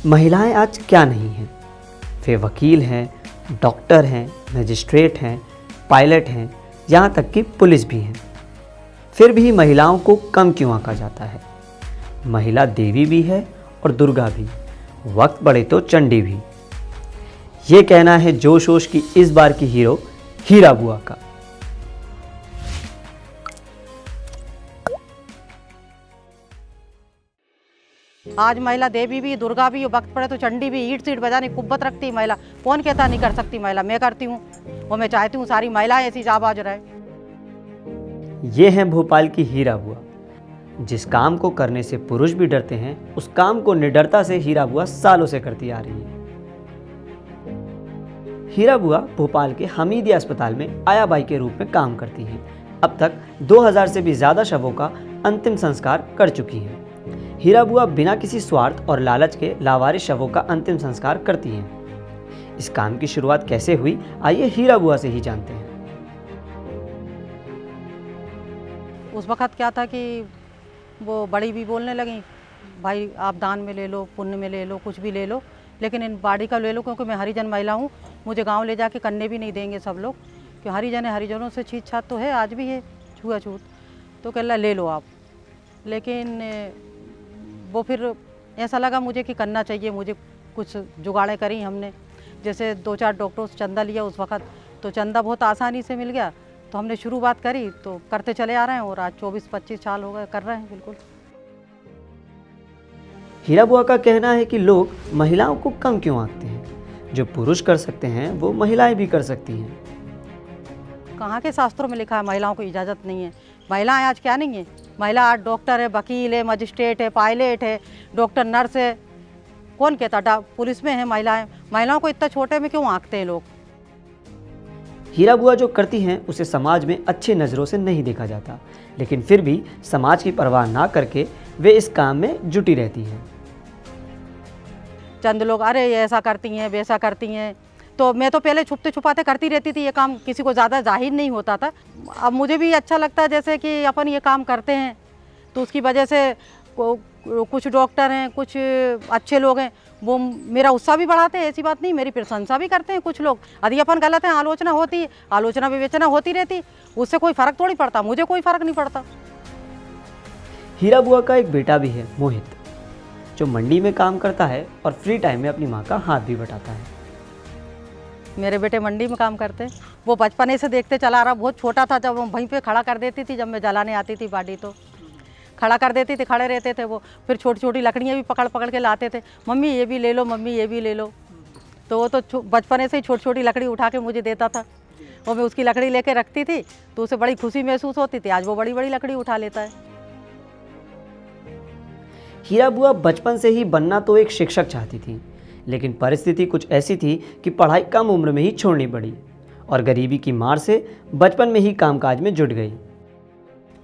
महिलाएं आज क्या नहीं हैं। वे वकील हैं, डॉक्टर हैं, मजिस्ट्रेट हैं, पायलट हैं, यहाँ तक कि पुलिस भी हैं। फिर भी महिलाओं को कम क्यों आंका जाता है। महिला देवी भी है और दुर्गा भी, वक्त पड़े तो चंडी भी। ये कहना है जोश वोश की इस बार की हीरो हीरा बुआ का। आज महिला देवी भी, दुर्गा भी, वक्त पड़े तो चंडी भी। ईट सीट बजाने कुब्बत रखती महिला। कौन कहता नहीं कर सकती महिला? मैं करती हूँ और मैं चाहती हूँ सारी महिलाएं ऐसी जाबाज रहे। ये हैं भोपाल की हीरा बुआ। जिस काम को करने से पुरुष भी डरते हैं, उस काम को निडरता से हीरा बुआ सालों से करती आ रही है। हीरा बुआ भोपाल के हमीदिया अस्पताल में आया बाई के रूप में काम करती हैं। अब तक 2000 से भी ज़्यादा शवों का अंतिम संस्कार कर चुकी हैं। हीरा बुआ बिना किसी स्वार्थ और लालच के लावारिस शवों का अंतिम संस्कार करती हैं। इस काम की शुरुआत कैसे हुई, आइए हीरा बुआ से ही जानते हैं। उस वक़्त क्या था कि वो बड़ी भी बोलने लगी, भाई आप दान में ले लो, पुण्य में ले लो, कुछ भी ले लो, लेकिन इन बाड़ी का ले लो, क्योंकि मैं हरिजन महिला हूँ। मुझे गांव ले जाके करने भी नहीं देंगे सब लोग, कि हरिजन है, हरिजनों से छीत छात तो है, आज भी है छुआछूत। तो कह ले लो आप। लेकिन वो फिर ऐसा लगा मुझे कि करना चाहिए, मुझे कुछ जुगाड़ें करी हमने। जैसे 2-4 डॉक्टरों से चंदा लिया उस वक़्त, तो चंदा बहुत आसानी से मिल गया। तो हमने शुरुआत करी, तो करते चले आ रहे हैं और आज 24-25 साल हो गए कर रहे हैं। बिल्कुल। हीरा बुआ का कहना है कि लोग महिलाओं को कम क्यों आंकते हैं। जो पुरुष कर सकते हैं वो महिलाएं भी कर सकती हैं। कहाँ के शास्त्रों में लिखा है महिलाओं को इजाज़त नहीं है? महिलाएं आज क्या नहीं है? महिला आज डॉक्टर है, वकील है, मजिस्ट्रेट है, पायलट है, डॉक्टर, नर्स है। कौन कहता पुलिस में है महिलाएं? महिलाओं को इतना छोटे में क्यों आंकते हैं लोग? हीरा बुआ जो करती हैं उसे समाज में अच्छी नज़रों से नहीं देखा जाता, लेकिन फिर भी समाज की परवाह ना करके वे इस काम में जुटी रहती हैं। चंद लोग अरे ये ऐसा करती हैं, वैसा करती हैं। तो मैं तो पहले छुपते छुपाते करती रहती थी, ये काम किसी को ज़्यादा जाहिर नहीं होता था। अब मुझे भी अच्छा लगता है जैसे कि अपन ये काम करते हैं, तो उसकी वजह से कुछ डॉक्टर हैं, कुछ अच्छे लोग हैं, वो मेरा उत्साह भी बढ़ाते हैं। ऐसी बात नहीं, मेरी प्रशंसा भी करते हैं कुछ लोग। यदि अपन गलत हैं, आलोचना होती है, आलोचना विवेचना होती रहती, उससे कोई फ़र्क थोड़ी पड़ता। मुझे कोई फ़र्क नहीं पड़ता। हीरा बुआ का एक बेटा भी है, मोहित, जो मंडी में काम करता है और फ्री टाइम में अपनी माँ का हाथ भी बटाता है। मेरे बेटे मंडी में काम करते हैं। वो बचपने से देखते चला रहा। बहुत छोटा था जब वो वहीं पे खड़ा कर देती थी, जब मैं जलाने आती थी बाड़ी तो खड़ा कर देती थी, खड़े रहते थे वो। फिर छोटी छोटी लकड़ियाँ भी पकड़ पकड़ के लाते थे, मम्मी ये भी ले लो, मम्मी ये भी ले लो। तो वो तो बचपने से ही छोटी छोटी लकड़ी उठा के मुझे देता था, और मैं उसकी लकड़ी लेके रखती थी, तो उसे बड़ी खुशी महसूस होती थी। आज वो बड़ी बड़ी लकड़ी उठा लेता है। हीरा बुआ बचपन से ही बनना तो एक शिक्षक चाहती थी, लेकिन परिस्थिति कुछ ऐसी थी कि पढ़ाई कम उम्र में ही छोड़नी पड़ी और गरीबी की मार से बचपन में ही कामकाज में जुट गई।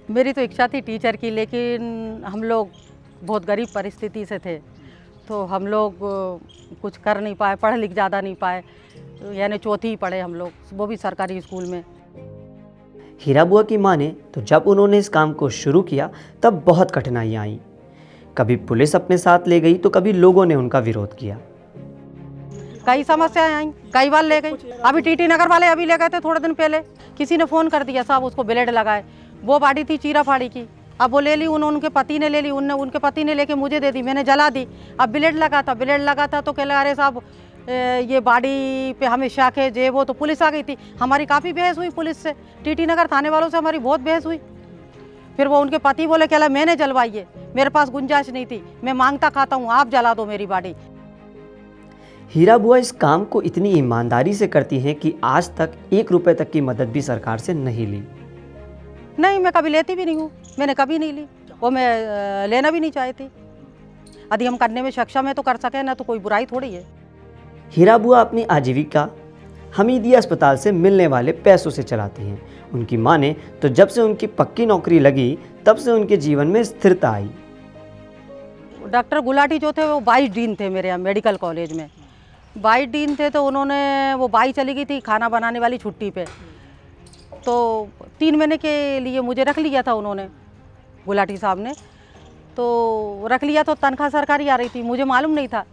मेरी तो इच्छा थी टीचर की, लेकिन हम लोग बहुत गरीब परिस्थिति से थे, तो हम लोग कुछ कर नहीं पाए, पढ़ लिख ज़्यादा नहीं पाए, यानी चौथी ही पढ़े हम लोग, वो भी सरकारी स्कूल में। हीरा बुआ की माने तो जब उन्होंने इस काम को शुरू किया तब बहुत कठिनाइयाँ आईं। कभी पुलिस अपने साथ ले गई तो कभी लोगों ने उनका विरोध किया। कई समस्याएं आई, कई बार ले गई। अभी टीटी नगर वाले अभी ले गए थे थोड़े दिन पहले, किसी ने फ़ोन कर दिया साहब उसको ब्लेड लगाए। वो बाड़ी थी चीरा फाड़ी की, अब वो ले ली, उनके पति ने ले ली, उनके पति ने लेके मुझे दे दी, मैंने जला दी। अब ब्लेड लगा था तो कह लगा अरे साहब ये बाड़ी पे हमें शक है, जे वो। तो पुलिस आ गई थी, हमारी काफ़ी बहस हुई पुलिस से, टीटी नगर थाने वालों से हमारी बहुत बहस हुई। फिर वो उनके पति बोले कहला मैंने जलवाई है, मेरे पास गुंजाइश नहीं थी, मैं मांगता खाता हूँ, आप जला दो मेरी बाड़ी। हीरा बुआ इस काम को इतनी ईमानदारी से करती हैं कि आज तक 1 रुपए तक की मदद भी सरकार से नहीं ली। नहीं, मैं कभी लेती भी नहीं हूँ, मैंने कभी नहीं ली, वो मैं लेना भी नहीं चाहती। यदि हम करने में सक्षम है तो कर सके, ना तो कोई बुराई थोड़ी है। हीरा बुआ अपनी आजीविका हमीदिया अस्पताल से मिलने वाले पैसों से चलाती हैं। उनकी माने तो जब से उनकी पक्की नौकरी लगी तब से उनके जीवन में स्थिरता आई। डॉक्टर गुलाटी जो थे वो 22 डीन थे मेरे यहाँ मेडिकल कॉलेज में। 22 डीन थे, तो उन्होंने वो बाई चली गई थी खाना बनाने वाली छुट्टी पे, तो 3 महीने के लिए मुझे रख लिया था उन्होंने, गुलाटी साहब ने। तो रख लिया, तो तनख्वाह सरकारी आ रही थी, मुझे मालूम नहीं था।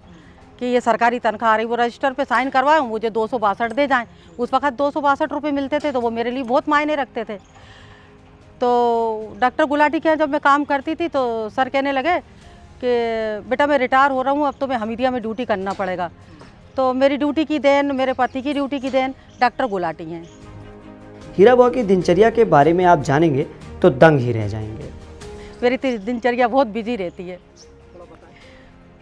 कि ये सरकारी तनख्वाह आ रही, वो रजिस्टर पे साइन करवाएं, मुझे 262 दे जाएं। उस वक्त 262 रुपये मिलते थे, तो वो मेरे लिए बहुत मायने रखते थे। तो डॉक्टर गुलाटी के यहाँ जब मैं काम करती थी तो सर कहने लगे कि बेटा मैं रिटायर हो रहा हूँ, अब तो मैं हमीदिया में ड्यूटी करना पड़ेगा। तो मेरी ड्यूटी की देन, मेरे पति की ड्यूटी की देन डॉक्टर गुलाटी हैं। हीरा बुआ की दिनचर्या के बारे में आप जानेंगे तो दंग ही रह जाएंगे। मेरी दिनचर्या बहुत बिजी रहती है।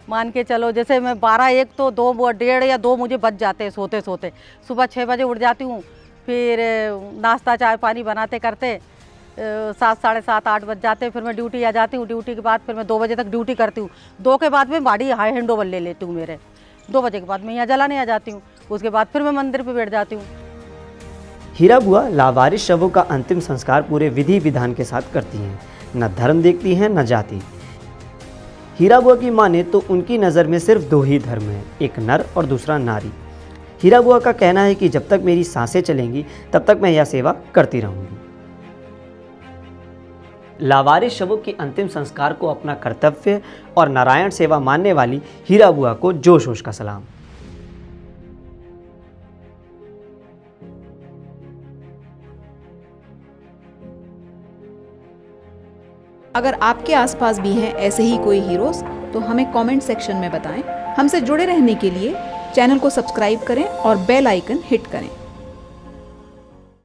मान के चलो जैसे मैं 12-1 तो 2-1.5 या 2 मुझे बच जाते हैं सोते सोते। सुबह 6 बजे उठ जाती हूँ, फिर नाश्ता चाय पानी बनाते करते 7 साढ़े 7-8 बज जाते हैं। फिर मैं ड्यूटी आ जाती हूँ। ड्यूटी के बाद फिर मैं 2 बजे तक ड्यूटी करती हूँ। 2 के बाद में बाड़ी हाई हैंड ओवर ले लेती हूँ मेरे। 2 बजे के बाद मैं यहाँ जलाने आ जाती हूँ। उसके बाद फिर मैं मंदिर पे बैठ जाती हूँ। हीरा बुआ लावारिस शवों का अंतिम संस्कार पूरे विधि विधान के साथ करती हैं। न धर्म देखती हैं न जाति। हीरा बुआ की माने तो उनकी नज़र में सिर्फ 2 ही धर्म हैं, एक नर और दूसरा नारी। हीरा बुआ का कहना है कि जब तक मेरी सांसें चलेंगी तब तक मैं यह सेवा करती रहूंगी। लावारिस शवों की अंतिम संस्कार को अपना कर्तव्य और नारायण सेवा मानने वाली हीरा बुआ को जोश होश का सलाम। अगर आपके आसपास भी हैं ऐसे ही कोई हीरोज तो हमें कमेंट सेक्शन में बताएं। हमसे जुड़े रहने के लिए चैनल को सब्सक्राइब करें और बेल आइकन हिट करें।